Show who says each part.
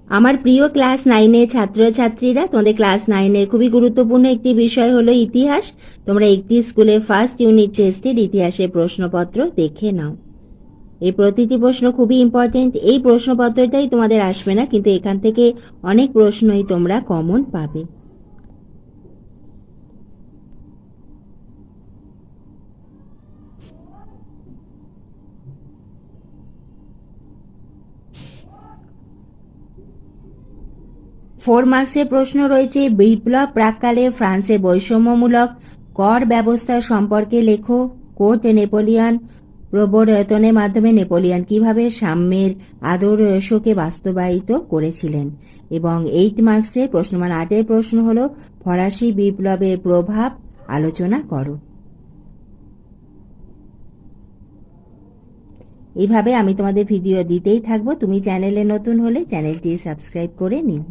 Speaker 1: আমার প্রিয় ক্লাস 9-এর ছাত্রছাত্রীরা, তোমাদের ক্লাস 9-এর খুবই গুরুত্বপূর্ণ একটি বিষয় হলো ইতিহাস। তোমরা একটি স্কুলে ফার্স্ট ইউনিট টেস্টের ইতিহাসের প্রশ্নপত্র দেখে নাও। এই প্রতিটি প্রশ্ন খুবই ইম্পর্টেন্ট। এই প্রশ্নপত্রটাই তোমাদের আসবে না, কিন্তু এখান থেকে অনেক প্রশ্নই তোমরা কমন পাবে। ফোর মার্কসের প্রশ্ন রয়েছে, বিপ্লব প্রাককালে ফ্রান্সে বৈষম্যমূলক কর ব্যবস্থা সম্পর্কে লেখো। কোর্ট নেপোলিয়ন প্রবর্তনের মাধ্যমে নেপোলিয়ন কিভাবে সাম্যের আদর্শকে বাস্তবায়িত করেছিলেন। এবং 8 মার্কসের প্রশ্নমান 8-এর প্রশ্ন হল, ফরাসি বিপ্লবের প্রভাব আলোচনা করো। এইভাবে আমি তোমাদের ভিডিও দিতেই থাকবো। তুমি চ্যানেলে নতুন হলে চ্যানেলটি সাবস্ক্রাইব করে নিও।